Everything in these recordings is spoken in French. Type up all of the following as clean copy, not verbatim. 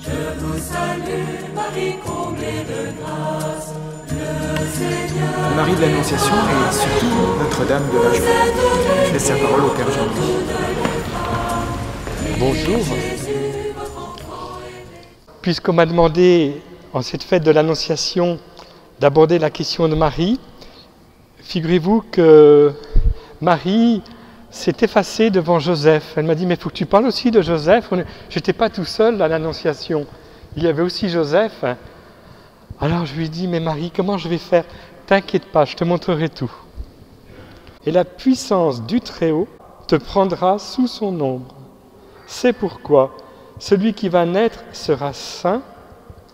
Je vous salue, Marie comblée de grâce, le Seigneur. Marie de l'Annonciation et surtout Notre-Dame de la Joie. Je laisse la parole au Père Jean-Louis. Bonjour. Puisqu'on m'a demandé en cette fête de l'Annonciation d'aborder la question de Marie, figurez-vous que Marie s'est effacée devant Joseph. Elle m'a dit, mais il faut que tu parles aussi de Joseph. Je n'étais pas tout seul à l'Annonciation. Il y avait aussi Joseph. Alors je lui ai dit, mais Marie, comment je vais faire? T'inquiète pas, je te montrerai tout. Et la puissance du Très-Haut te prendra sous son ombre. C'est pourquoi celui qui va naître sera saint,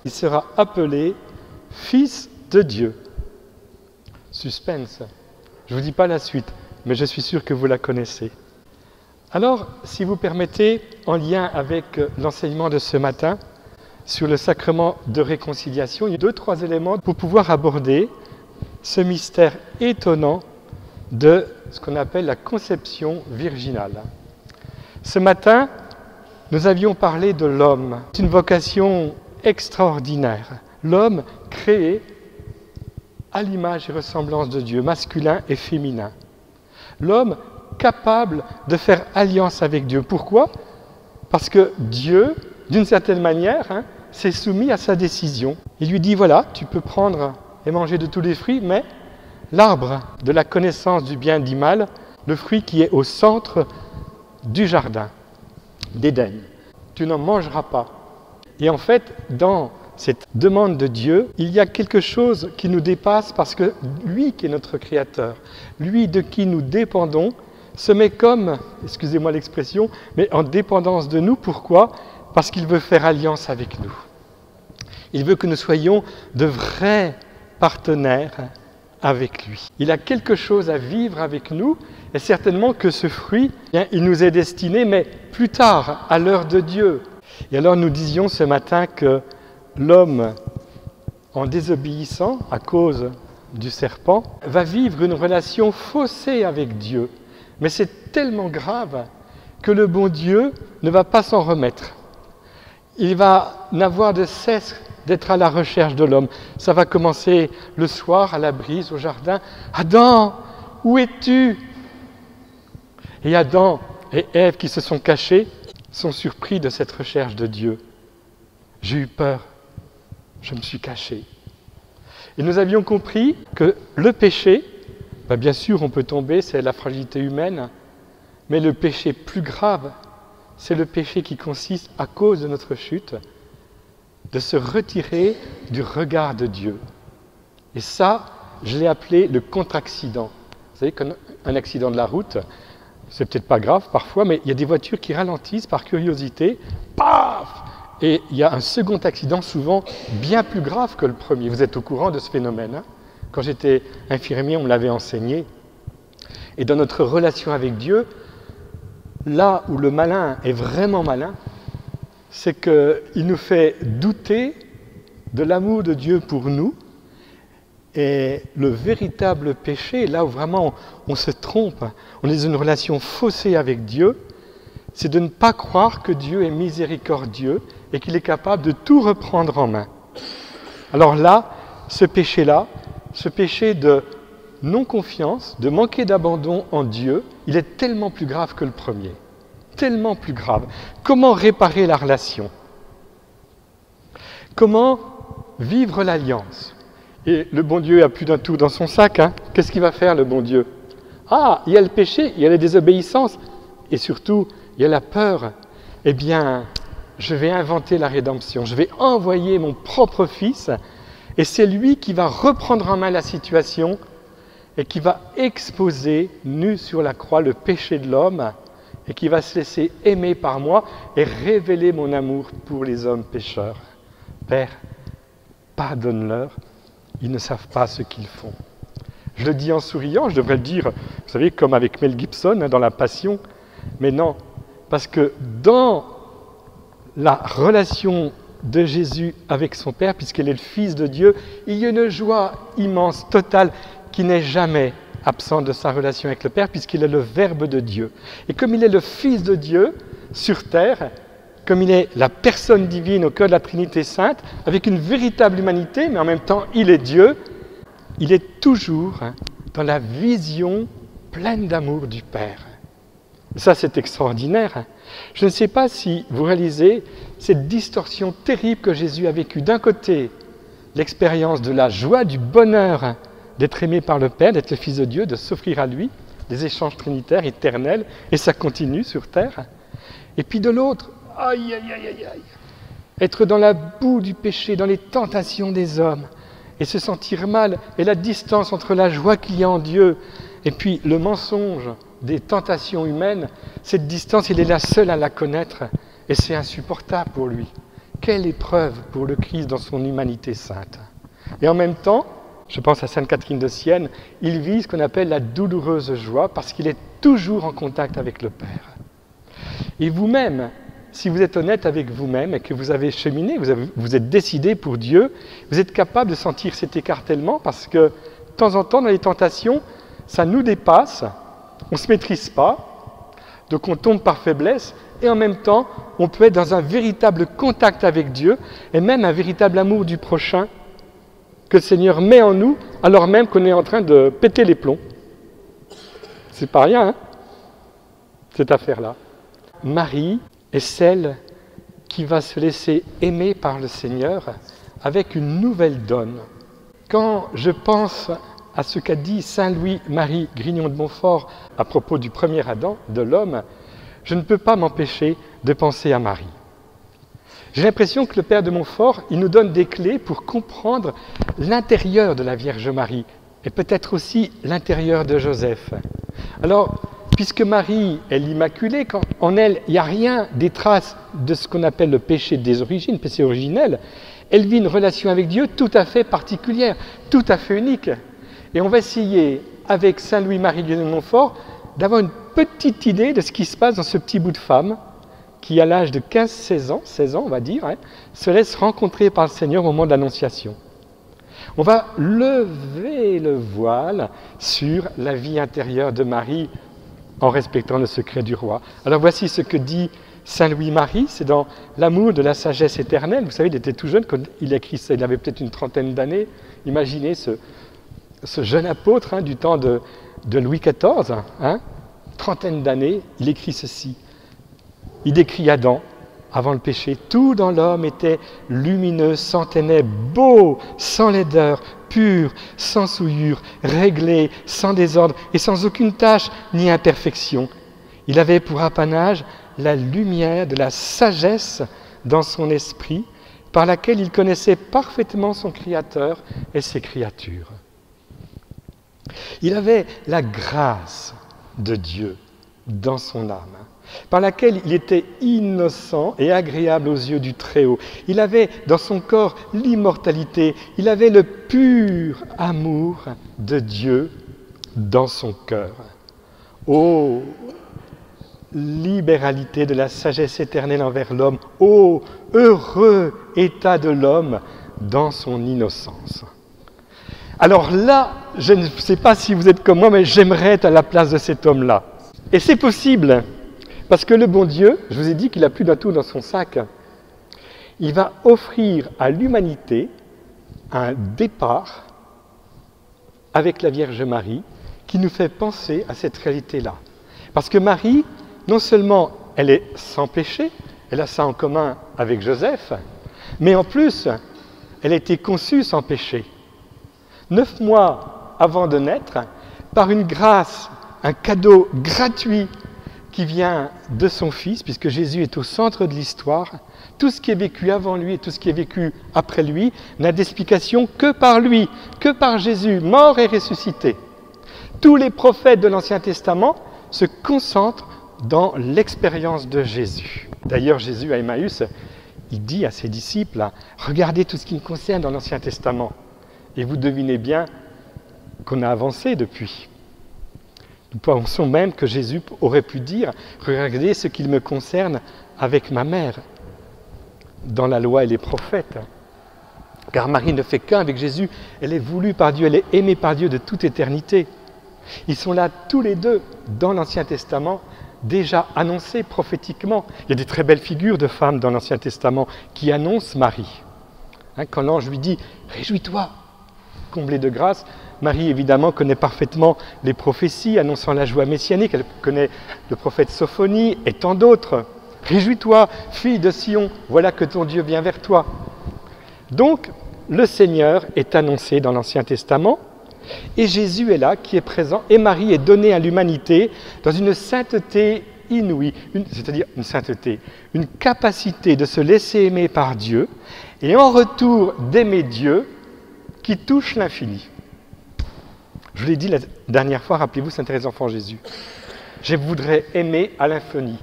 il sera appelé Fils de Dieu. Suspense. Je ne vous dis pas la suite, mais je suis sûr que vous la connaissez. Alors, si vous permettez, en lien avec l'enseignement de ce matin, sur le sacrement de réconciliation, il y a 2-3 éléments pour pouvoir aborder ce mystère étonnant de ce qu'on appelle la conception virginale. Ce matin, nous avions parlé de l'homme. C'est une vocation extraordinaire. L'homme créé à l'image et ressemblance de Dieu, masculin et féminin. L'homme capable de faire alliance avec Dieu. Pourquoi? Parce que Dieu, d'une certaine manière, s'est soumis à sa décision. Il lui dit, voilà, tu peux prendre et manger de tous les fruits, mais l'arbre de la connaissance du bien et du mal, le fruit qui est au centre du jardin d'Éden, tu n'en mangeras pas. Et en fait, dans cette demande de Dieu, il y a quelque chose qui nous dépasse parce que lui qui est notre Créateur, lui de qui nous dépendons, se met comme, excusez-moi l'expression, mais en dépendance de nous. Pourquoi? Parce qu'il veut faire alliance avec nous. Il veut que nous soyons de vrais partenaires avec lui. Il a quelque chose à vivre avec nous et certainement que ce fruit, il nous est destiné, mais plus tard, à l'heure de Dieu. Et alors nous disions ce matin que l'homme, en désobéissant à cause du serpent, va vivre une relation faussée avec Dieu. Mais c'est tellement grave que le bon Dieu ne va pas s'en remettre. Il va n'avoir de cesse d'être à la recherche de l'homme. Ça va commencer le soir, à la brise, au jardin. « Adam, où es-tu » Et Adam et Ève, qui se sont cachés, sont surpris de cette recherche de Dieu. « J'ai eu peur, je me suis caché. » Et nous avions compris que le péché, bien sûr on peut tomber, c'est la fragilité humaine, mais le péché plus grave, c'est le péché qui consiste, à cause de notre chute, de se retirer du regard de Dieu. Et ça, je l'ai appelé le contre-accident. Vous savez qu'un accident de la route, c'est peut-être pas grave parfois, mais il y a des voitures qui ralentissent par curiosité, paf! Et il y a un second accident souvent bien plus grave que le premier. Vous êtes au courant de ce phénomène. Quand j'étais infirmier, on me l'avait enseigné. Et dans notre relation avec Dieu, là où le malin est vraiment malin, c'est qu'il nous fait douter de l'amour de Dieu pour nous. Et le véritable péché, là où vraiment on se trompe, on est dans une relation faussée avec Dieu, c'est de ne pas croire que Dieu est miséricordieux et qu'il est capable de tout reprendre en main. Alors là, ce péché de non-confiance, de manquer d'abandon en Dieu, il est tellement plus grave que le premier. Tellement plus grave. Comment réparer la relation? Comment vivre l'alliance? Et le bon Dieu a plus d'un tour dans son sac. Qu'est-ce qu'il va faire, le bon Dieu? Ah, il y a le péché, il y a la désobéissance, et surtout, il y a la peur. Eh bien, je vais inventer la rédemption. Je vais envoyer mon propre Fils, et c'est lui qui va reprendre en main la situation et qui va exposer, nu sur la croix, le péché de l'homme, et qui va se laisser aimer par moi et révéler mon amour pour les hommes pécheurs. Père, pardonne-leur, ils ne savent pas ce qu'ils font. Je le dis en souriant, je devrais le dire, vous savez, comme avec Mel Gibson dans La Passion, mais non, parce que dans la relation de Jésus avec son Père, puisqu'il est le Fils de Dieu, il y a une joie immense, totale, qui n'est jamais absent de sa relation avec le Père, puisqu'il est le Verbe de Dieu. Et comme il est le Fils de Dieu sur terre, comme il est la personne divine au cœur de la Trinité Sainte, avec une véritable humanité, mais en même temps, il est Dieu, il est toujours dans la vision pleine d'amour du Père. Ça, c'est extraordinaire. Je ne sais pas si vous réalisez cette distorsion terrible que Jésus a vécue. D'un côté, l'expérience de la joie, du bonheur d'être aimé par le Père, d'être le Fils de Dieu, de s'offrir à lui, des échanges trinitaires éternels, et ça continue sur terre. Et puis de l'autre, aïe, aïe, aïe, aïe, aïe, être dans la boue du péché, dans les tentations des hommes, et se sentir mal, et la distance entre la joie qu'il y a en Dieu, et puis le mensonge des tentations humaines, cette distance, il est la seul à la connaître, et c'est insupportable pour lui. Quelle épreuve pour le Christ dans son humanité sainte. Et en même temps, je pense à Sainte Catherine de Sienne, il vit ce qu'on appelle la douloureuse joie, parce qu'il est toujours en contact avec le Père. Et vous-même, si vous êtes honnête avec vous-même et que vous avez cheminé, vous êtes décidé pour Dieu, vous êtes capable de sentir cet écartèlement parce que de temps en temps, dans les tentations, ça nous dépasse, on ne se maîtrise pas, donc on tombe par faiblesse et en même temps, on peut être dans un véritable contact avec Dieu et même un véritable amour du prochain que le Seigneur met en nous alors même qu'on est en train de péter les plombs. C'est pas rien, hein, cette affaire-là. Marie est celle qui va se laisser aimer par le Seigneur avec une nouvelle donne. Quand je pense à ce qu'a dit Saint Louis-Marie Grignon de Montfort à propos du premier Adam, de l'homme, je ne peux pas m'empêcher de penser à Marie. J'ai l'impression que le Père de Montfort, il nous donne des clés pour comprendre l'intérieur de la Vierge Marie et peut-être aussi l'intérieur de Joseph. Alors, puisque Marie est l'Immaculée, en elle, il n'y a rien des traces de ce qu'on appelle le péché des origines, péché originel, elle vit une relation avec Dieu tout à fait particulière, tout à fait unique. Et on va essayer, avec Saint Louis-Marie de Montfort, d'avoir une petite idée de ce qui se passe dans ce petit bout de femme qui, à l'âge de 16 ans, on va dire, se laisse rencontrer par le Seigneur au moment de l'Annonciation. On va lever le voile sur la vie intérieure de Marie en respectant le secret du roi. Alors voici ce que dit Saint Louis-Marie, c'est dans L'amour de la sagesse éternelle. Vous savez, il était tout jeune quand il a écrit ça, il avait peut-être une trentaine d'années. Imaginez ce jeune apôtre du temps de Louis XIV, trentaine d'années, il écrit ceci. Il décrit Adam avant le péché. Tout dans l'homme était lumineux, sans ténèbres, beau, sans laideur, pur, sans souillure, réglé, sans désordre et sans aucune tache ni imperfection. Il avait pour apanage la lumière de la sagesse dans son esprit, par laquelle il connaissait parfaitement son Créateur et ses créatures. Il avait la grâce de Dieu dans son âme, par laquelle il était innocent et agréable aux yeux du Très-Haut. Il avait dans son corps l'immortalité, il avait le pur amour de Dieu dans son cœur. Oh, libéralité de la sagesse éternelle envers l'homme, oh, heureux état de l'homme dans son innocence. Alors là, je ne sais pas si vous êtes comme moi, mais j'aimerais être à la place de cet homme-là. Et c'est possible, parce que le bon Dieu, je vous ai dit qu'il a plus d'un tout dans son sac, il va offrir à l'humanité un départ avec la Vierge Marie qui nous fait penser à cette réalité-là. Parce que Marie, non seulement elle est sans péché, elle a ça en commun avec Joseph, mais en plus, elle a été conçue sans péché. 9 mois avant de naître, par une grâce, un cadeau gratuit qui vient de son Fils, puisque Jésus est au centre de l'histoire, tout ce qui est vécu avant lui et tout ce qui est vécu après lui n'a d'explication que par lui, que par Jésus, mort et ressuscité. Tous les prophètes de l'Ancien Testament se concentrent dans l'expérience de Jésus. D'ailleurs, Jésus à Emmaüs, il dit à ses disciples, regardez tout ce qui me concerne dans l'Ancien Testament. Et vous devinez bien qu'on a avancé depuis. Nous pensons même que Jésus aurait pu dire « Regardez ce qu'il me concerne avec ma mère » dans la loi et les prophètes. Car Marie ne fait qu'un avec Jésus, elle est voulue par Dieu, elle est aimée par Dieu de toute éternité. Ils sont là tous les deux dans l'Ancien Testament déjà annoncé prophétiquement. Il y a des très belles figures de femmes dans l'Ancien Testament qui annoncent Marie. Quand l'ange lui dit « Réjouis-toi, comblée de grâce », Marie, évidemment, connaît parfaitement les prophéties annonçant la joie messianique. Elle connaît le prophète Sophonie et tant d'autres. « Réjouis-toi, fille de Sion, voilà que ton Dieu vient vers toi. » Donc, le Seigneur est annoncé dans l'Ancien Testament et Jésus est là, qui est présent, et Marie est donnée à l'humanité dans une sainteté inouïe, c'est-à-dire une sainteté, une capacité de se laisser aimer par Dieu et en retour d'aimer Dieu qui touche l'infini. Je l'ai dit la dernière fois, rappelez-vous, Saint Thérèse d'Enfant Jésus. Je voudrais aimer à l'infini.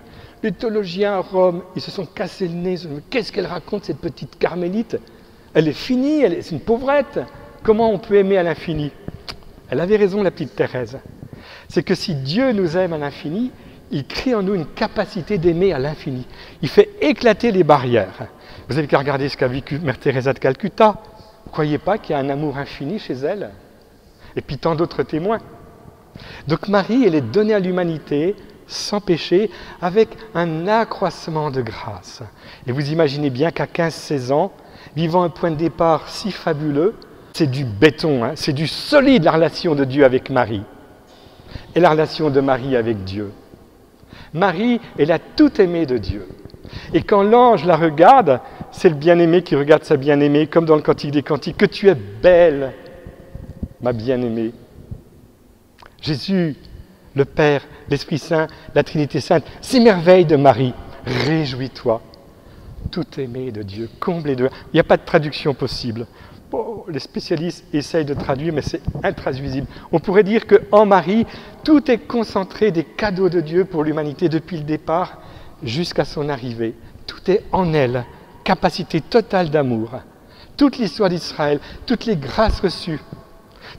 Les théologiens à Rome, ils se sont cassés le nez. Qu'est-ce qu'elle raconte, cette petite carmélite? Elle est finie, c'est une pauvrette. Comment on peut aimer à l'infini? Elle avait raison, la petite Thérèse. C'est que si Dieu nous aime à l'infini, il crée en nous une capacité d'aimer à l'infini. Il fait éclater les barrières. Vous n'avez qu'à regarder ce qu'a vécu Mère Teresa de Calcutta. Vous ne croyez pas qu'il y a un amour infini chez elle? Et puis tant d'autres témoins. Donc Marie, elle est donnée à l'humanité sans péché, avec un accroissement de grâce. Et vous imaginez bien qu'à 15-16 ans, vivant un point de départ si fabuleux, c'est du béton, c'est du solide la relation de Dieu avec Marie. Et la relation de Marie avec Dieu. Marie est la tout-aimée de Dieu. Et quand l'ange la regarde, c'est le bien-aimé qui regarde sa bien-aimée, comme dans le Cantique des Cantiques, que tu es belle, ma bien-aimée. Jésus, le Père, l'Esprit Saint, la Trinité Sainte, s'émerveille de Marie. Réjouis-toi, tout aimé de Dieu, comblé de... Il n'y a pas de traduction possible. Bon, les spécialistes essayent de traduire, mais c'est intraduisible. On pourrait dire qu'en Marie, tout est concentré des cadeaux de Dieu pour l'humanité depuis le départ jusqu'à son arrivée. Tout est en elle, capacité totale d'amour. Toute l'histoire d'Israël, toutes les grâces reçues,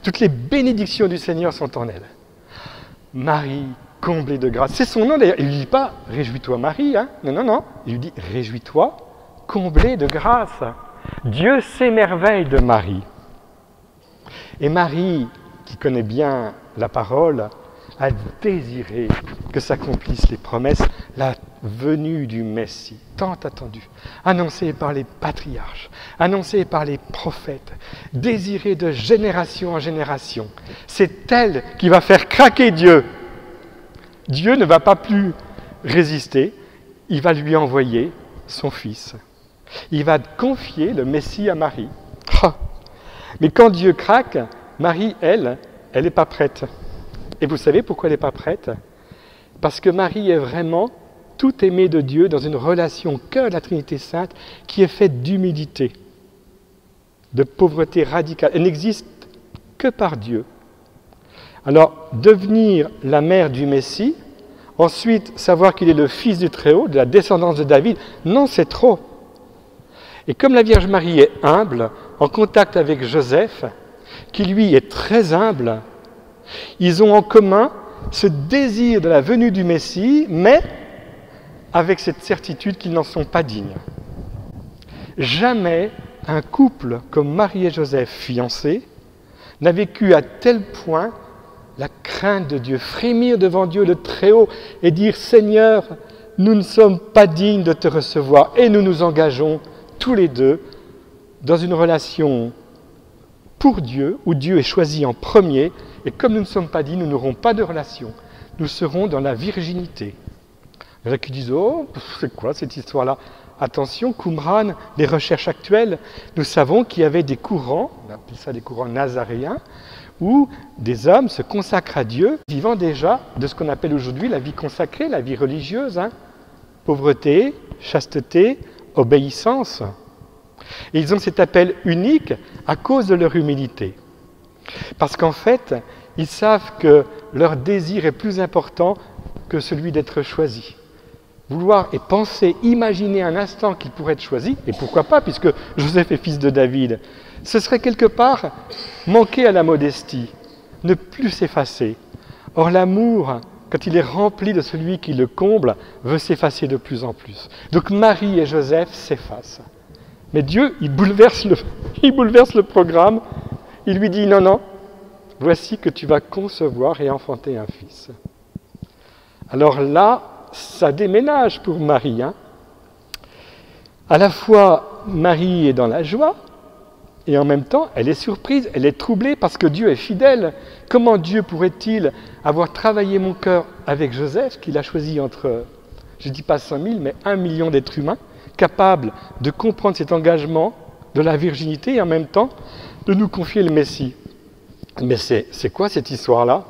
toutes les bénédictions du Seigneur sont en elle. Marie, comblée de grâce. C'est son nom d'ailleurs. Il ne lui dit pas « Réjouis-toi Marie ». Non. Il lui dit « Réjouis-toi, comblée de grâce ». Dieu s'émerveille de Marie. Et Marie, qui connaît bien la parole, a désiré que s'accomplissent les promesses, la venue du Messie, tant attendue, annoncée par les patriarches, annoncée par les prophètes, désirée de génération en génération. C'est elle qui va faire craquer Dieu. Dieu ne va pas plus résister, il va lui envoyer son Fils. Il va confier le Messie à Marie. Mais quand Dieu craque, Marie, elle n'est pas prête. Et vous savez pourquoi elle n'est pas prête? Parce que Marie est vraiment tout aimée de Dieu dans une relation cœur de la Trinité Sainte qui est faite d'humilité, de pauvreté radicale. Elle n'existe que par Dieu. Alors, devenir la mère du Messie, ensuite savoir qu'il est le Fils du Très-Haut, de la descendance de David, non, c'est trop. Et comme la Vierge Marie est humble, en contact avec Joseph, qui lui est très humble, ils ont en commun ce désir de la venue du Messie, mais avec cette certitude qu'ils n'en sont pas dignes. Jamais un couple comme Marie et Joseph, fiancés, n'a vécu à tel point la crainte de Dieu, frémir devant Dieu le Très-Haut et dire « Seigneur, nous ne sommes pas dignes de te recevoir » et nous nous engageons tous les deux dans une relation pour Dieu, où Dieu est choisi en premier, et comme nous ne sommes pas dignes, nous n'aurons pas de relation. Nous serons dans la virginité. Il y en a qui disent « Oh, c'est quoi cette histoire-là » Attention, Qumran, les recherches actuelles, nous savons qu'il y avait des courants, on appelle ça des courants nazaréens, où des hommes se consacrent à Dieu, vivant déjà de ce qu'on appelle aujourd'hui la vie consacrée, la vie religieuse. Pauvreté, chasteté, obéissance. Et ils ont cet appel unique à cause de leur humilité. Parce qu'en fait, ils savent que leur désir est plus important que celui d'être choisi. Vouloir et penser, imaginer un instant qu'il pourrait être choisi, et pourquoi pas, puisque Joseph est fils de David, ce serait quelque part manquer à la modestie, ne plus s'effacer. Or l'amour, quand il est rempli de celui qui le comble, veut s'effacer de plus en plus. Donc Marie et Joseph s'effacent. Mais Dieu, il bouleverse le programme, il lui dit « Non, voici que tu vas concevoir et enfanter un fils. » Alors là, ça déménage pour Marie. À la fois, Marie est dans la joie, et en même temps, elle est surprise, elle est troublée parce que Dieu est fidèle. Comment Dieu pourrait-il avoir travaillé mon cœur avec Joseph, qu'il a choisi entre, je ne dis pas 100 000, mais 1 million d'êtres humains, capables de comprendre cet engagement de la virginité et en même temps de nous confier le Messie. Mais c'est quoi cette histoire-là?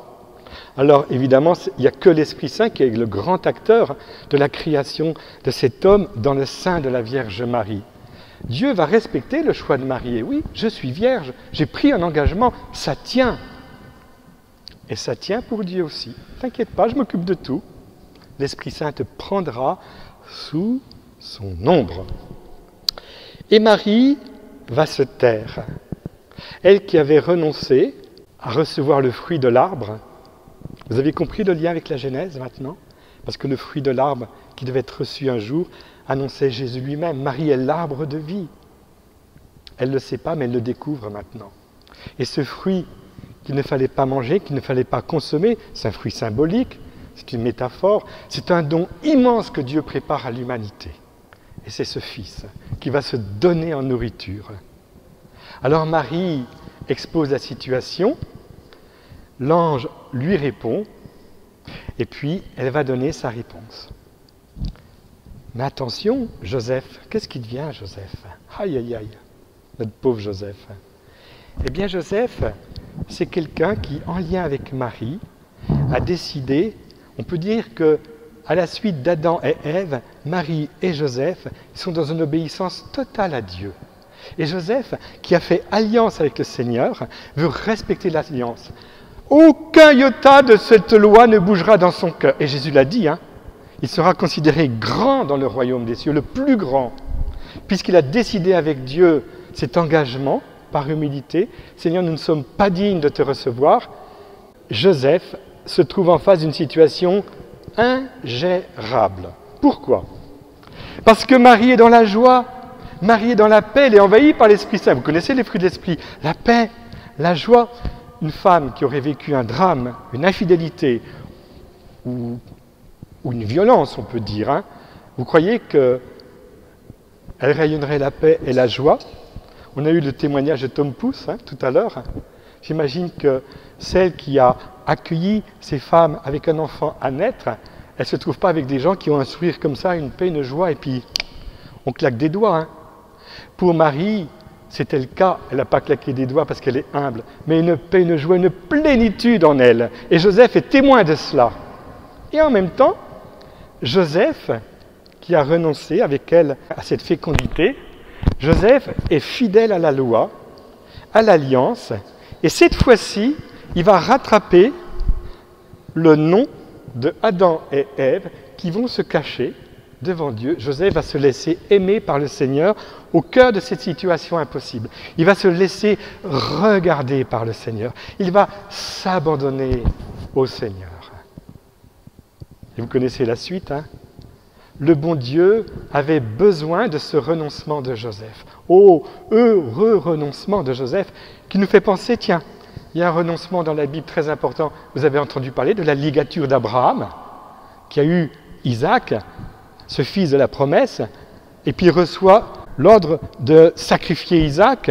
Alors évidemment, il n'y a que l'Esprit Saint qui est le grand acteur de la création de cet homme dans le sein de la Vierge Marie. Dieu va respecter le choix de Marie. Et oui, je suis vierge, j'ai pris un engagement, ça tient. Et ça tient pour Dieu aussi. T'inquiète pas, je m'occupe de tout. L'Esprit Saint te prendra sous son ombre. Et Marie va se taire. Elle qui avait renoncé à recevoir le fruit de l'arbre. Vous avez compris le lien avec la Genèse maintenant? Parce que le fruit de l'arbre qui devait être reçu un jour annonçait Jésus lui-même. Marie est l'arbre de vie. Elle ne le sait pas, mais elle le découvre maintenant. Et ce fruit qu'il ne fallait pas manger, qu'il ne fallait pas consommer, c'est un fruit symbolique, c'est une métaphore, c'est un don immense que Dieu prépare à l'humanité. Et c'est ce Fils qui va se donner en nourriture. Alors Marie expose la situation, l'ange lui répond, et puis elle va donner sa réponse. Mais attention, Joseph, qu'est-ce qui devient Joseph? Aïe, aïe, aïe, notre pauvre Joseph. Eh bien Joseph, c'est quelqu'un qui, en lien avec Marie, a décidé, on peut dire que à la suite d'Adam et Ève, Marie et Joseph sont dans une obéissance totale à Dieu. Et Joseph, qui a fait alliance avec le Seigneur, veut respecter l'alliance. Aucun iota de cette loi ne bougera dans son cœur. Et Jésus l'a dit, il sera considéré grand dans le royaume des cieux, le plus grand, puisqu'il a décidé avec Dieu cet engagement par humilité. Seigneur, nous ne sommes pas dignes de te recevoir. Joseph se trouve en face d'une situation ingérable. Pourquoi? Parce que Marie est dans la joie, Marie est dans la paix, elle est envahie par l'Esprit Saint. Vous connaissez les fruits de l'Esprit, la paix, la joie. Une femme qui aurait vécu un drame, une infidélité ou une violence, on peut dire, vous croyez qu'elle rayonnerait la paix et la joie? On a eu le témoignage de Tom Pouce tout à l'heure. J'imagine que celle qui a accueilli ces femmes avec un enfant à naître, elle ne se trouve pas avec des gens qui ont un sourire comme ça, une paix, une joie, et puis on claque des doigts. Pour Marie, c'était le cas, elle n'a pas claqué des doigts parce qu'elle est humble, mais une paix, une joie, une plénitude en elle. Et Joseph est témoin de cela. Et en même temps, Joseph, qui a renoncé avec elle à cette fécondité, Joseph est fidèle à la loi, à l'alliance, et cette fois-ci, il va rattraper le nom de Adam et Ève qui vont se cacher devant Dieu. Joseph va se laisser aimer par le Seigneur au cœur de cette situation impossible. Il va se laisser regarder par le Seigneur. Il va s'abandonner au Seigneur. Et vous connaissez la suite, Le bon Dieu avait besoin de ce renoncement de Joseph. Oh, heureux renoncement de Joseph, qui nous fait penser, tiens, il y a un renoncement dans la Bible très important. Vous avez entendu parler de la ligature d'Abraham, qui a eu Isaac, ce fils de la promesse, et puis il reçoit l'ordre de sacrifier Isaac.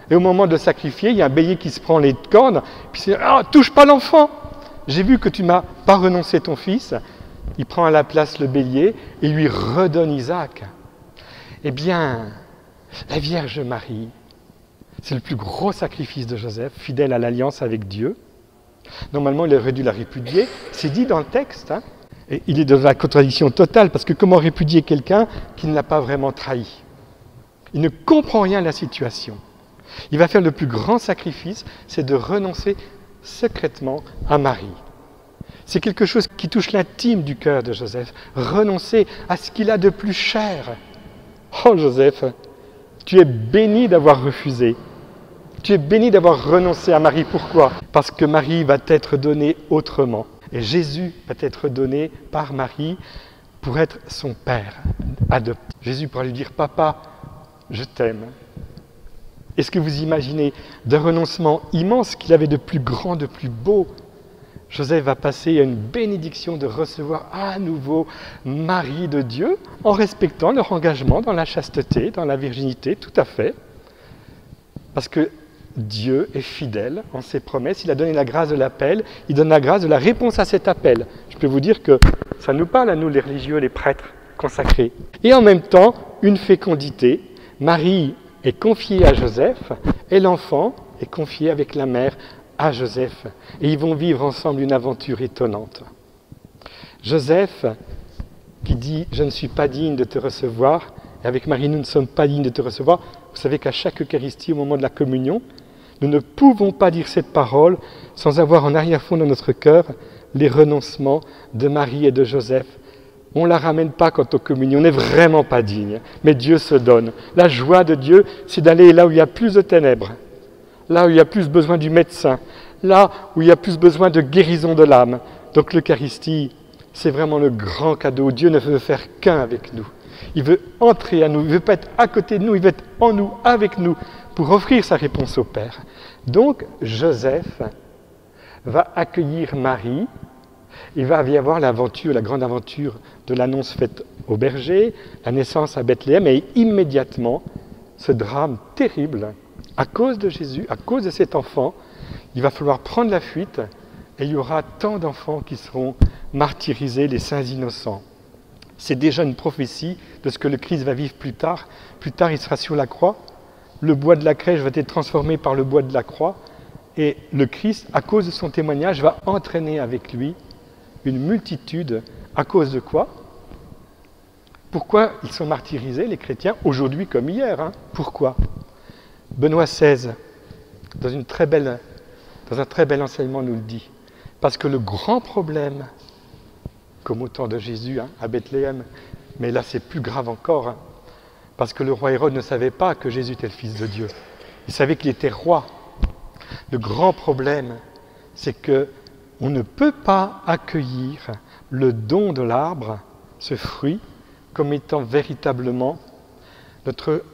Et au moment de sacrifier, il y a un bélier qui se prend les cornes, puis il dit « touche pas l'enfant! J'ai vu que tu m'as pas renoncé ton fils. » Il prend à la place le bélier et lui redonne Isaac. Eh bien, la Vierge Marie, c'est le plus gros sacrifice de Joseph, fidèle à l'alliance avec Dieu. Normalement, il aurait dû la répudier. C'est dit dans le texte. Et il est dans la contradiction totale, parce que comment répudier quelqu'un qui ne l'a pas vraiment trahi? Il ne comprend rien à la situation. Il va faire le plus grand sacrifice, c'est de renoncer secrètement à Marie. C'est quelque chose qui touche l'intime du cœur de Joseph. Renoncer à ce qu'il a de plus cher. Oh Joseph, tu es béni d'avoir refusé. Tu es béni d'avoir renoncé à Marie. Pourquoi? Parce que Marie va t'être donnée autrement. Et Jésus va être donné par Marie pour être son père adopté. Jésus pourra lui dire « Papa, je t'aime ». Est-ce que vous imaginez d'un renoncement immense qu'il avait de plus grand, de plus beau? Joseph va passer à une bénédiction de recevoir à nouveau Marie de Dieu en respectant leur engagement dans la chasteté, dans la virginité, tout à fait. Parce que Dieu est fidèle en ses promesses, il a donné la grâce de l'appel, il donne la grâce de la réponse à cet appel. Je peux vous dire que ça nous parle à nous les religieux, les prêtres consacrés. Et en même temps, une fécondité. Marie est confiée à Joseph et l'enfant est confié avec la mère à Joseph. Et ils vont vivre ensemble une aventure étonnante. Joseph qui dit « Je ne suis pas digne de te recevoir », et avec Marie, nous ne sommes pas dignes de te recevoir. Vous savez qu'à chaque Eucharistie, au moment de la communion, nous ne pouvons pas dire cette parole sans avoir en arrière-fond de notre cœur les renoncements de Marie et de Joseph. On ne la ramène pas quand on communie, on n'est vraiment pas digne, mais Dieu se donne. La joie de Dieu, c'est d'aller là où il y a plus de ténèbres, là où il y a plus besoin du médecin, là où il y a plus besoin de guérison de l'âme. Donc l'Eucharistie, c'est vraiment le grand cadeau. Dieu ne veut faire qu'un avec nous. Il veut entrer à nous, il ne veut pas être à côté de nous, il veut être en nous, avec nous, pour offrir sa réponse au Père. Donc Joseph va accueillir Marie, il va y avoir l'aventure, la grande aventure de l'annonce faite au berger, la naissance à Bethléem, et immédiatement, ce drame terrible, à cause de Jésus, à cause de cet enfant, il va falloir prendre la fuite, et il y aura tant d'enfants qui seront martyrisés, les saints innocents. C'est déjà une prophétie de ce que le Christ va vivre plus tard. Plus tard, il sera sur la croix. Le bois de la crèche va être transformé par le bois de la croix. Et le Christ, à cause de son témoignage, va entraîner avec lui une multitude. À cause de quoi? Pourquoi ils sont martyrisés, les chrétiens, aujourd'hui comme hier? Pourquoi? Benoît XVI, dans un très bel enseignement, nous le dit. Parce que le grand problème, comme au temps de Jésus à Bethléem, mais là c'est plus grave encore, parce que le roi Hérode ne savait pas que Jésus était le Fils de Dieu. Il savait qu'il était roi. Le grand problème, c'est qu'on ne peut pas accueillir le don de l'arbre, ce fruit, comme étant véritablement notre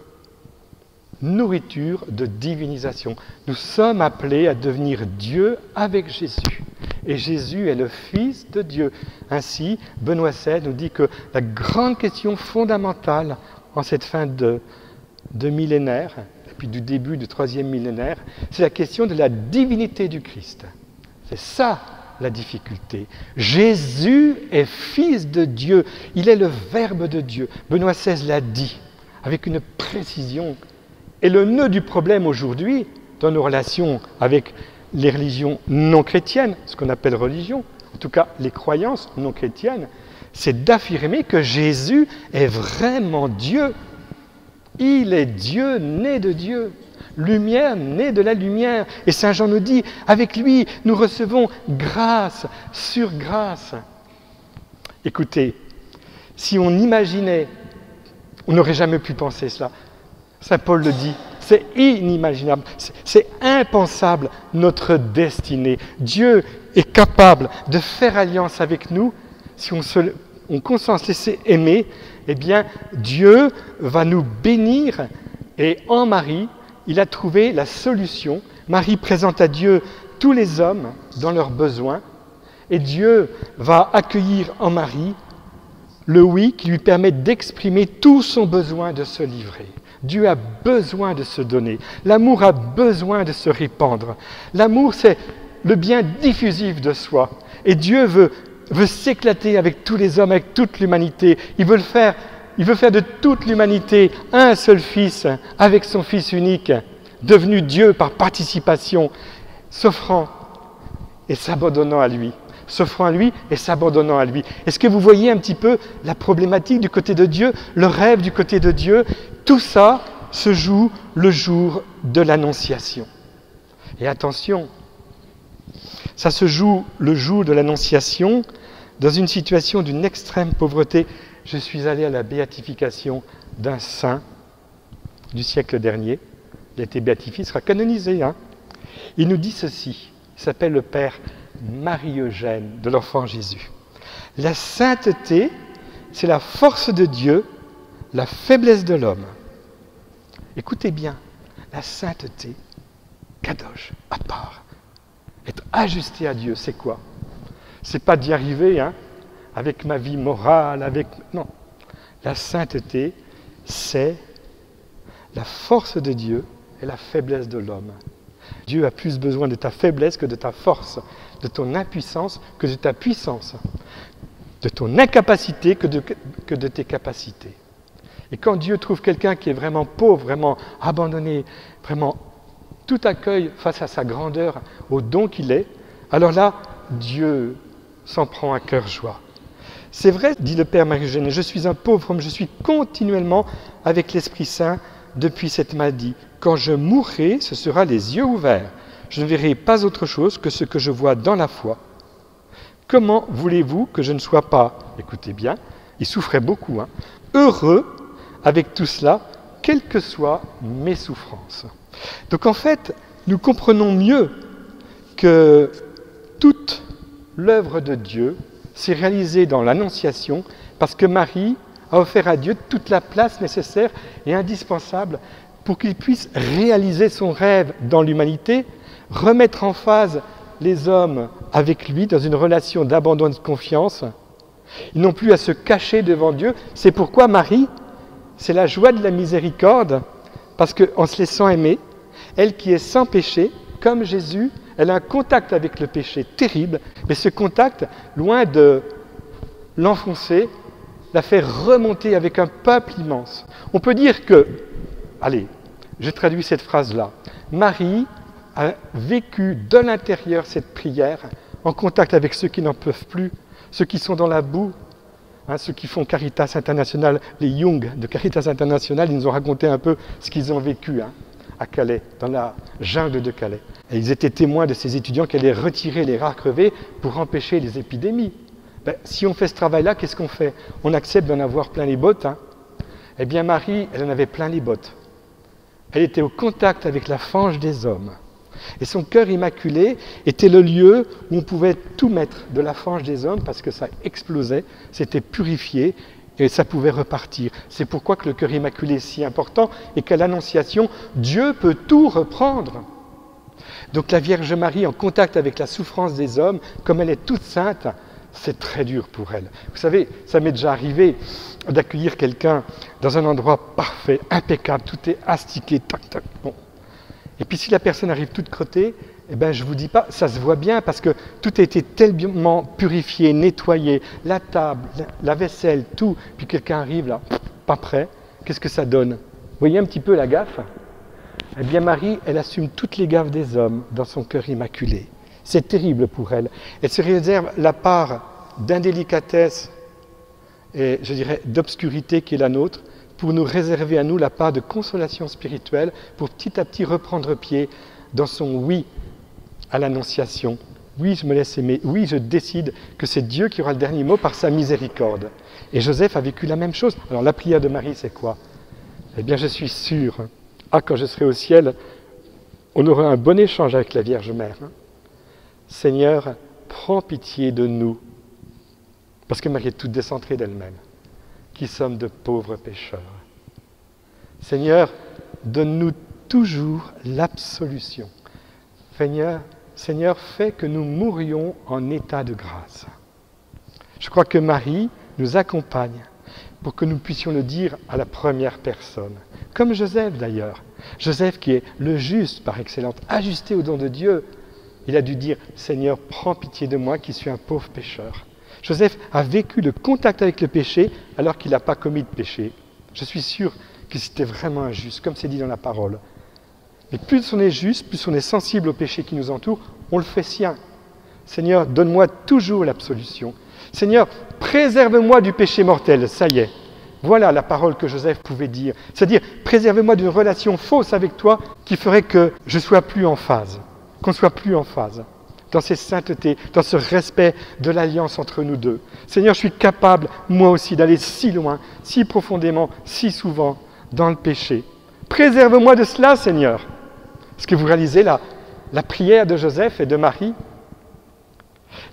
nourriture de divinisation. Nous sommes appelés à devenir Dieu avec Jésus. Et Jésus est le Fils de Dieu. Ainsi, Benoît XVI nous dit que la grande question fondamentale en cette fin de millénaire, et puis du début du 3e millénaire, c'est la question de la divinité du Christ. C'est ça la difficulté. Jésus est Fils de Dieu. Il est le Verbe de Dieu. Benoît XVI l'a dit avec une précision. Et le nœud du problème aujourd'hui, dans nos relations avec les religions non chrétiennes, ce qu'on appelle religion, en tout cas les croyances non chrétiennes, c'est d'affirmer que Jésus est vraiment Dieu. Il est Dieu, né de Dieu, lumière, née de la lumière. Et Saint Jean nous dit, avec lui, nous recevons grâce sur grâce. Écoutez, si on imaginait, on n'aurait jamais pu penser cela. Saint Paul le dit, c'est inimaginable, c'est impensable notre destinée. Dieu est capable de faire alliance avec nous si on consent se laisser aimer. Eh bien, Dieu va nous bénir et en Marie, il a trouvé la solution. Marie présente à Dieu tous les hommes dans leurs besoins et Dieu va accueillir en Marie le oui qui lui permet d'exprimer tout son besoin de se livrer. Dieu a besoin de se donner. L'amour a besoin de se répandre. L'amour, c'est le bien diffusif de soi. Et Dieu veut s'éclater avec tous les hommes, avec toute l'humanité. Il veut faire de toute l'humanité un seul Fils, avec son Fils unique, devenu Dieu par participation, s'offrant et s'abandonnant à lui. S'offrant à lui et s'abandonnant à lui. Est-ce que vous voyez un petit peu la problématique du côté de Dieu, le rêve du côté de Dieu? Tout ça se joue le jour de l'Annonciation. Et attention, ça se joue le jour de l'Annonciation dans une situation d'une extrême pauvreté. Je suis allé à la béatification d'un saint du siècle dernier. Il a été béatifié, il sera canonisé. Il nous dit ceci, il s'appelle le Père Marie-Eugène de l'Enfant Jésus. La sainteté, c'est la force de Dieu, la faiblesse de l'homme. Écoutez bien, la sainteté, kadosh, à part, être ajusté à Dieu, c'est quoi? C'est pas d'y arriver, hein, avec ma vie morale, Non. La sainteté, c'est la force de Dieu et la faiblesse de l'homme. Dieu a plus besoin de ta faiblesse que de ta force, de ton impuissance que de ta puissance, de ton incapacité que de tes capacités. Et quand Dieu trouve quelqu'un qui est vraiment pauvre, vraiment abandonné, vraiment tout accueil face à sa grandeur, au don qu'il est, alors là, Dieu s'en prend à cœur joie. C'est vrai, dit le Père Marie-Eugène, je suis un pauvre homme, je suis continuellement avec l'Esprit Saint depuis cette maladie. Quand je mourrai, ce sera les yeux ouverts. Je ne verrai pas autre chose que ce que je vois dans la foi. Comment voulez-vous que je ne sois pas, écoutez bien, il souffrait beaucoup, hein, heureux avec tout cela, quelles que soient mes souffrances. Donc en fait, nous comprenons mieux que toute l'œuvre de Dieu s'est réalisée dans l'Annonciation parce que Marie a offert à Dieu toute la place nécessaire et indispensable pour qu'il puisse réaliser son rêve dans l'humanité, remettre en phase les hommes avec lui dans une relation d'abandon et de confiance. Ils n'ont plus à se cacher devant Dieu. C'est pourquoi Marie, c'est la joie de la miséricorde, parce qu'en se laissant aimer, elle qui est sans péché, comme Jésus, elle a un contact avec le péché terrible, mais ce contact, loin de l'enfoncer, la fait remonter avec un peuple immense. On peut dire que, allez, je traduis cette phrase-là, Marie a vécu de l'intérieur cette prière, en contact avec ceux qui n'en peuvent plus, ceux qui sont dans la boue, hein, ceux qui font Caritas International, les Young de Caritas International, ils nous ont raconté un peu ce qu'ils ont vécu à Calais, dans la jungle de Calais. Et ils étaient témoins de ces étudiants qui allaient retirer les rats crevés pour empêcher les épidémies. Ben, si on fait ce travail-là, qu'est-ce qu'on fait? On accepte d'en avoir plein les bottes. Hein. Eh bien Marie, elle en avait plein les bottes. Elle était au contact avec la fange des hommes. Et son cœur immaculé était le lieu où on pouvait tout mettre de la fange des hommes parce que ça explosait, c'était purifié et ça pouvait repartir. C'est pourquoi que le cœur immaculé est si important et qu'à l'Annonciation, Dieu peut tout reprendre. Donc la Vierge Marie en contact avec la souffrance des hommes, comme elle est toute sainte, c'est très dur pour elle. Vous savez, ça m'est déjà arrivé d'accueillir quelqu'un dans un endroit parfait, impeccable, tout est astiqué, tac, tac, bon. Et puis si la personne arrive toute crottée, eh ben, je ne vous dis pas, ça se voit bien parce que tout a été tellement purifié, nettoyé, la table, la vaisselle, tout. Puis quelqu'un arrive là, pas prêt, qu'est-ce que ça donne? Vous voyez un petit peu la gaffe? Eh bien Marie, elle assume toutes les gaffes des hommes dans son cœur immaculé. C'est terrible pour elle. Elle se réserve la part d'indélicatesse et je dirais d'obscurité qui est la nôtre, pour nous réserver à nous la part de consolation spirituelle, pour petit à petit reprendre pied dans son oui à l'Annonciation. Oui, je me laisse aimer. Oui, je décide que c'est Dieu qui aura le dernier mot par sa miséricorde. Et Joseph a vécu la même chose. Alors la prière de Marie, c'est quoi? Eh bien, je suis sûr, quand je serai au ciel, on aura un bon échange avec la Vierge Mère. Seigneur, prends pitié de nous. Parce que Marie est toute décentrée d'elle-même. Qui sommes de pauvres pécheurs. Seigneur, donne-nous toujours l'absolution. Seigneur, fais que nous mourions en état de grâce. Je crois que Marie nous accompagne pour que nous puissions le dire à la première personne. Comme Joseph d'ailleurs. Joseph qui est le juste par excellence, ajusté au don de Dieu. Il a dû dire, Seigneur, prends pitié de moi qui suis un pauvre pécheur. Joseph a vécu le contact avec le péché alors qu'il n'a pas commis de péché. Je suis sûr que c'était vraiment injuste, comme c'est dit dans la parole. Mais plus on est juste, plus on est sensible au péché qui nous entoure, on le fait sien. Seigneur, donne-moi toujours l'absolution. Seigneur, préserve-moi du péché mortel, ça y est. Voilà la parole que Joseph pouvait dire. C'est-à-dire, préserve-moi d'une relation fausse avec toi qui ferait que je ne sois plus en phase, qu'on ne soit plus en phase. Dans cette sainteté, dans ce respect de l'alliance entre nous deux. Seigneur, je suis capable, moi aussi, d'aller si loin, si profondément, si souvent, dans le péché. Préserve-moi de cela, Seigneur. Est-ce que vous réalisez la prière de Joseph et de Marie?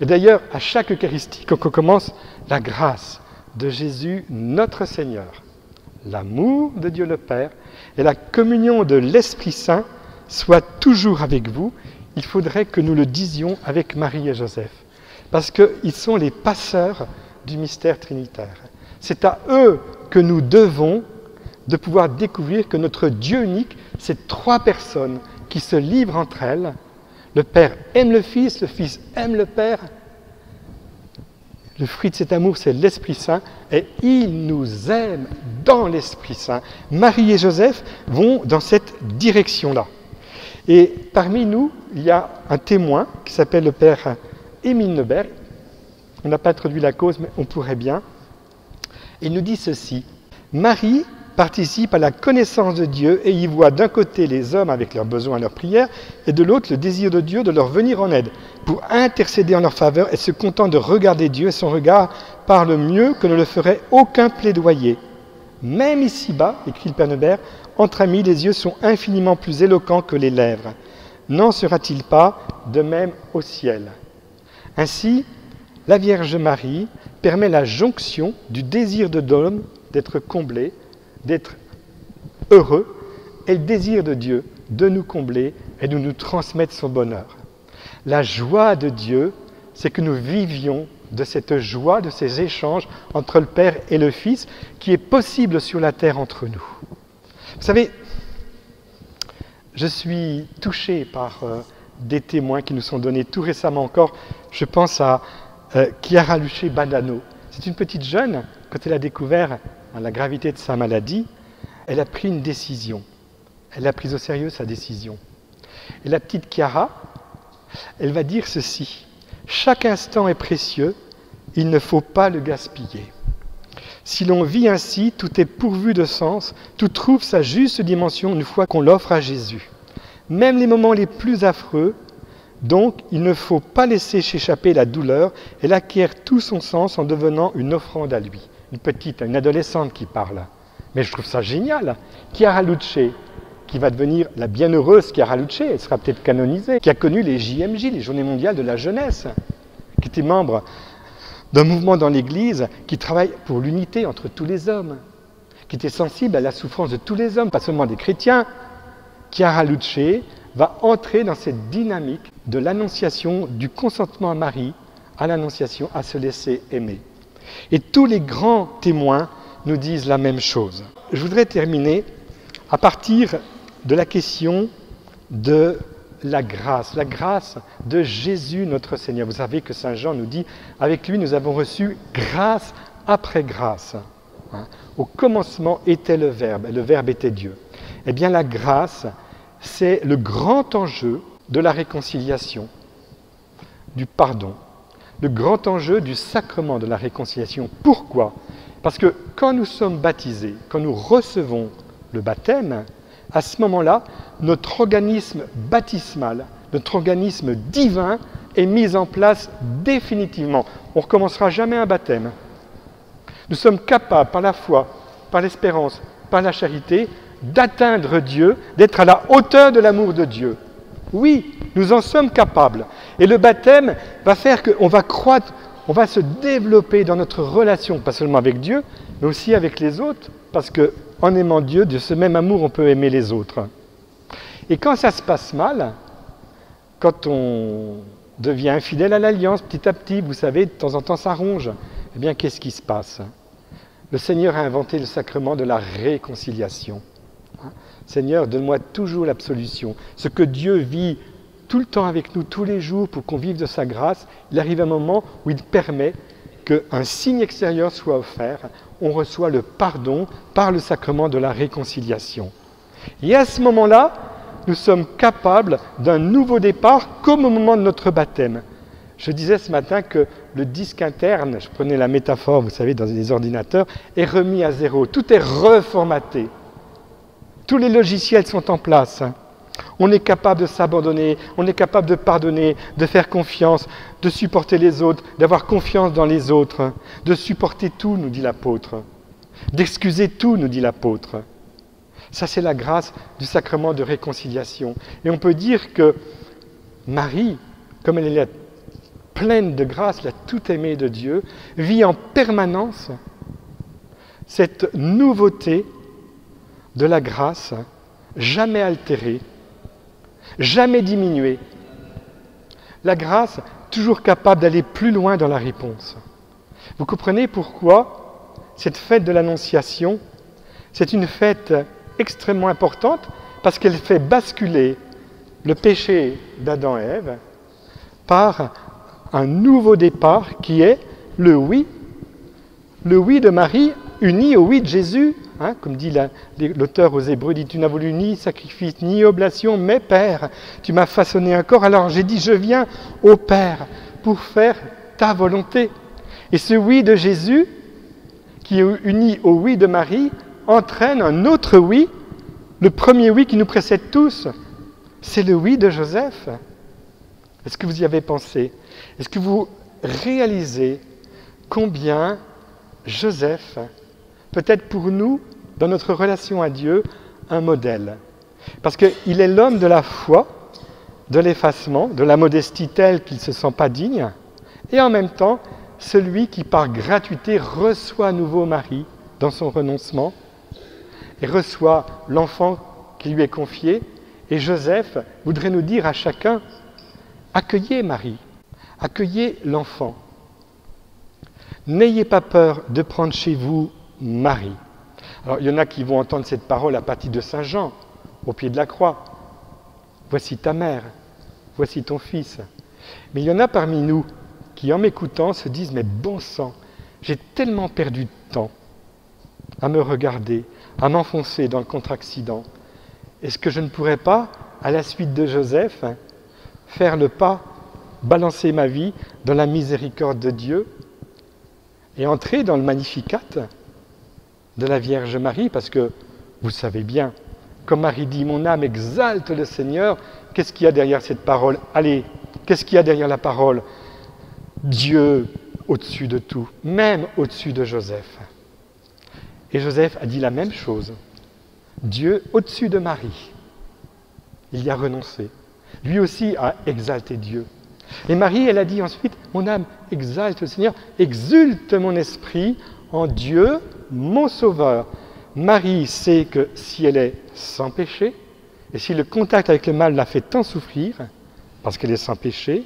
Et d'ailleurs, à chaque Eucharistie, quand on commence, la grâce de Jésus, notre Seigneur, l'amour de Dieu le Père et la communion de l'Esprit Saint soient toujours avec vous. Il faudrait que nous le disions avec Marie et Joseph. parce qu'ils sont les passeurs du mystère trinitaire. C'est à eux que nous devons de pouvoir découvrir que notre Dieu unique, c'est trois personnes qui se livrent entre elles. Le Père aime le Fils aime le Père. Le fruit de cet amour, c'est l'Esprit Saint, et il nous aime dans l'Esprit Saint. Marie et Joseph vont dans cette direction-là. Et parmi nous, il y a un témoin qui s'appelle le Père Émile Neuberg. On n'a pas introduit la cause, mais on pourrait bien. Il nous dit ceci. Marie participe à la connaissance de Dieu et y voit d'un côté les hommes avec leurs besoins et leurs prières, et de l'autre le désir de Dieu de leur venir en aide, pour intercéder en leur faveur et se content de regarder Dieu, et son regard parle mieux que ne le ferait aucun plaidoyer. Même ici-bas, écrit le Père Neuberg, entre amis, les yeux sont infiniment plus éloquents que les lèvres. N'en sera-t-il pas de même au ciel? Ainsi, la Vierge Marie permet la jonction du désir de l'homme d'être comblé, d'être heureux, et le désir de Dieu de nous combler et de nous transmettre son bonheur. La joie de Dieu, c'est que nous vivions de cette joie, de ces échanges entre le Père et le Fils, qui est possible sur la terre entre nous. Vous savez, je suis touché par des témoins qui nous sont donnés tout récemment encore. Je pense à Chiara Luché-Badano. C'est une petite jeune, quand elle a découvert la gravité de sa maladie, elle a pris une décision. Elle a pris au sérieux sa décision. Et la petite Chiara, elle va dire ceci. Chaque instant est précieux, il ne faut pas le gaspiller. Si l'on vit ainsi, tout est pourvu de sens, tout trouve sa juste dimension une fois qu'on l'offre à Jésus. Même les moments les plus affreux, donc il ne faut pas laisser s'échapper la douleur, elle acquiert tout son sens en devenant une offrande à lui. Une adolescente qui parle. Mais je trouve ça génial. Chiara Luché, qui va devenir la bienheureuse Chiara Luché, elle sera peut-être canonisée, qui a connu les JMJ, les Journées mondiales de la jeunesse, qui était membre d'un mouvement dans l'Église qui travaille pour l'unité entre tous les hommes, qui était sensible à la souffrance de tous les hommes, pas seulement des chrétiens. Chiara Luché va entrer dans cette dynamique de l'annonciation, du consentement à Marie, à l'annonciation, à se laisser aimer. Et tous les grands témoins nous disent la même chose. Je voudrais terminer à partir de la question de la grâce de Jésus notre Seigneur. Vous savez que Saint Jean nous dit, avec lui nous avons reçu grâce après grâce. Au commencement était le Verbe, et le Verbe était Dieu. Eh bien la grâce, c'est le grand enjeu de la réconciliation, du pardon, le grand enjeu du sacrement de la réconciliation. Pourquoi? Parce que quand nous sommes baptisés, quand nous recevons le baptême, à ce moment-là, notre organisme baptismal, notre organisme divin est mis en place définitivement. On ne recommencera jamais un baptême. Nous sommes capables, par la foi, par l'espérance, par la charité, d'atteindre Dieu, d'être à la hauteur de l'amour de Dieu. Oui, nous en sommes capables. Et le baptême va faire qu'on va croître, on va se développer dans notre relation, pas seulement avec Dieu, mais aussi avec les autres, parce qu'en aimant Dieu, de ce même amour, on peut aimer les autres. Et quand ça se passe mal, quand on devient infidèle à l'alliance, petit à petit, vous savez, de temps en temps ça ronge, eh bien qu'est-ce qui se passe? Le Seigneur a inventé le sacrement de la réconciliation. Seigneur, donne-moi toujours l'absolution. Ce que Dieu vit tout le temps avec nous, tous les jours, pour qu'on vive de sa grâce, il arrive un moment où il permet qu'un signe extérieur soit offert. On reçoit le pardon par le sacrement de la réconciliation. Et à ce moment-là, nous sommes capables d'un nouveau départ, comme au moment de notre baptême. Je disais ce matin que le disque interne, je prenais la métaphore, vous savez, dans les ordinateurs, est remis à zéro. Tout est reformaté. Tous les logiciels sont en place. On est capable de s'abandonner, on est capable de pardonner, de faire confiance, de supporter les autres, d'avoir confiance dans les autres, de supporter tout, nous dit l'apôtre, d'excuser tout, nous dit l'apôtre. Ça, c'est la grâce du sacrement de réconciliation. Et on peut dire que Marie, comme elle est pleine de grâce, la tout-aimée de Dieu, vit en permanence cette nouveauté de la grâce, jamais altérée, jamais diminuée. La grâce toujours capable d'aller plus loin dans la réponse. Vous comprenez pourquoi cette fête de l'Annonciation, c'est une fête extrêmement importante parce qu'elle fait basculer le péché d'Adam et Ève par un nouveau départ qui est le oui de Marie uni au oui de Jésus. Comme dit l'auteur aux Hébreux, dit « Tu n'as voulu ni sacrifice, ni oblation, mais Père, tu m'as façonné un corps. Alors j'ai dit, je viens au Père pour faire ta volonté. » Et ce oui de Jésus, qui est uni au oui de Marie, entraîne un autre oui, le premier oui qui nous précède tous. C'est le oui de Joseph. Est-ce que vous y avez pensé? Est-ce que vous réalisez combien Joseph peut être pour nous, dans notre relation à Dieu, un modèle? Parce qu'il est l'homme de la foi, de l'effacement, de la modestie telle qu'il ne se sent pas digne, et en même temps, celui qui par gratuité reçoit à nouveau Marie dans son renoncement, et reçoit l'enfant qui lui est confié. Et Joseph voudrait nous dire à chacun, accueillez Marie, accueillez l'enfant. N'ayez pas peur de prendre chez vous Marie. Alors il y en a qui vont entendre cette parole à partir de Saint Jean, au pied de la croix. Voici ta mère, voici ton fils. Mais il y en a parmi nous qui, en m'écoutant, se disent, mais bon sang, j'ai tellement perdu de temps à me regarder, à m'enfoncer dans le contre-accident. Est-ce que je ne pourrais pas, à la suite de Joseph, faire le pas, balancer ma vie dans la miséricorde de Dieu et entrer dans le Magnificat de la Vierge Marie? Parce que, vous savez bien, comme Marie dit, mon âme exalte le Seigneur, qu'est-ce qu'il y a derrière cette parole? Allez, qu'est-ce qu'il y a derrière la parole? Dieu au-dessus de tout, même au-dessus de Joseph. Et Joseph a dit la même chose. Dieu au-dessus de Marie. Il y a renoncé. Lui aussi a exalté Dieu. Et Marie, elle a dit ensuite, mon âme exalte le Seigneur, exulte mon esprit en Dieu, mon Sauveur. Marie sait que si elle est sans péché, et si le contact avec le mal la fait tant souffrir, parce qu'elle est sans péché,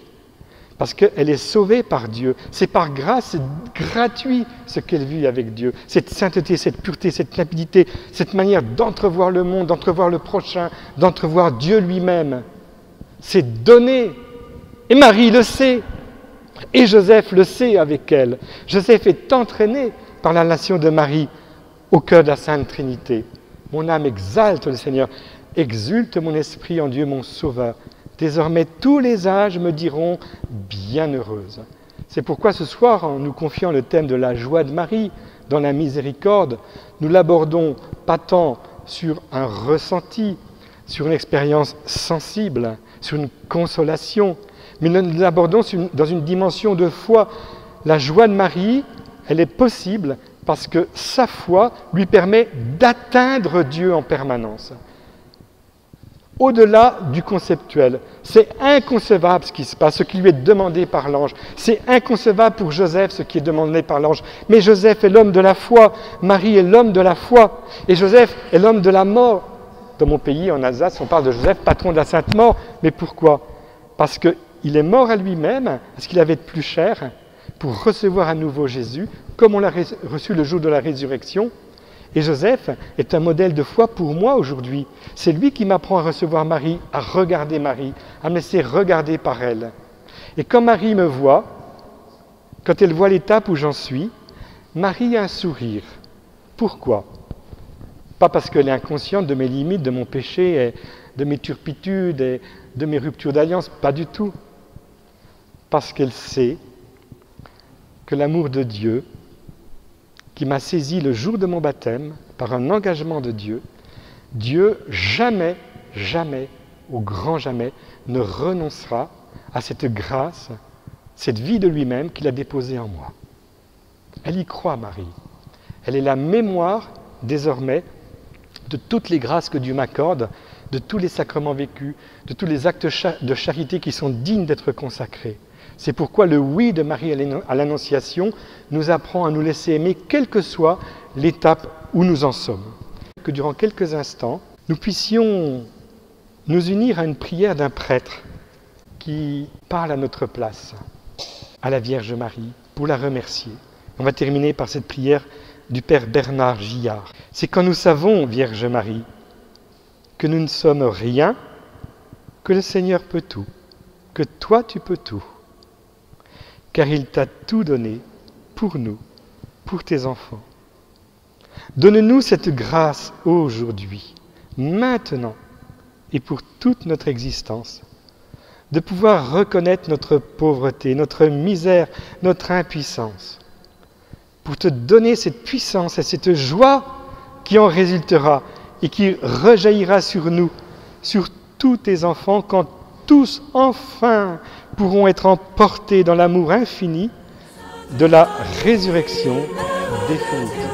parce qu'elle est sauvée par Dieu. C'est par grâce, c'est gratuit ce qu'elle vit avec Dieu. Cette sainteté, cette pureté, cette limpidité, cette manière d'entrevoir le monde, d'entrevoir le prochain, d'entrevoir Dieu lui-même. C'est donné. Et Marie le sait. Et Joseph le sait avec elle. Joseph est entraîné par la nation de Marie au cœur de la Sainte Trinité. Mon âme exalte le Seigneur, exulte mon esprit en Dieu mon Sauveur. Désormais, tous les âges me diront bienheureuse. C'est pourquoi ce soir, en nous confiant le thème de la joie de Marie dans la miséricorde, nous l'abordons pas tant sur un ressenti, sur une expérience sensible, sur une consolation, mais nous l'abordons dans une dimension de foi. La joie de Marie, elle est possible parce que sa foi lui permet d'atteindre Dieu en permanence. Au-delà du conceptuel, c'est inconcevable ce qui se passe, ce qui lui est demandé par l'ange. C'est inconcevable pour Joseph ce qui est demandé par l'ange. Mais Joseph est l'homme de la foi, Marie est l'homme de la foi, et Joseph est l'homme de la mort. Dans mon pays, en Alsace, on parle de Joseph, patron de la Sainte Mort. Mais pourquoi? Parce qu'il est mort à lui-même, parce qu'il avait de plus cher, pour recevoir à nouveau Jésus, comme on l'a reçu le jour de la résurrection. Et Joseph est un modèle de foi pour moi aujourd'hui. C'est lui qui m'apprend à recevoir Marie, à regarder Marie, à me laisser regarder par elle. Et quand Marie me voit, quand elle voit l'étape où j'en suis, Marie a un sourire. Pourquoi? Pas parce qu'elle est inconsciente de mes limites, de mon péché, et de mes turpitudes et de mes ruptures d'alliance, pas du tout. Parce qu'elle sait que l'amour de Dieu, qui m'a saisi le jour de mon baptême, par un engagement de Dieu, Dieu jamais, jamais, au grand jamais, ne renoncera à cette grâce, cette vie de lui-même qu'il a déposée en moi. Elle y croit, Marie. Elle est la mémoire, désormais, de toutes les grâces que Dieu m'accorde, de tous les sacrements vécus, de tous les actes de charité qui sont dignes d'être consacrés. C'est pourquoi le oui de Marie à l'Annonciation nous apprend à nous laisser aimer, quelle que soit l'étape où nous en sommes. Que durant quelques instants, nous puissions nous unir à une prière d'un prêtre qui parle à notre place. à la Vierge Marie pour la remercier. On va terminer par cette prière du Père Bernard Gillard. C'est quand nous savons, Vierge Marie, que nous ne sommes rien, que le Seigneur peut tout, que toi tu peux tout, car il t'a tout donné pour nous, pour tes enfants. Donne-nous cette grâce aujourd'hui, maintenant et pour toute notre existence, de pouvoir reconnaître notre pauvreté, notre misère, notre impuissance, pour te donner cette puissance et cette joie qui en résultera et qui rejaillira sur nous, sur tous tes enfants, quand tous enfin pourront être emportés dans l'amour infini de la résurrection définitive.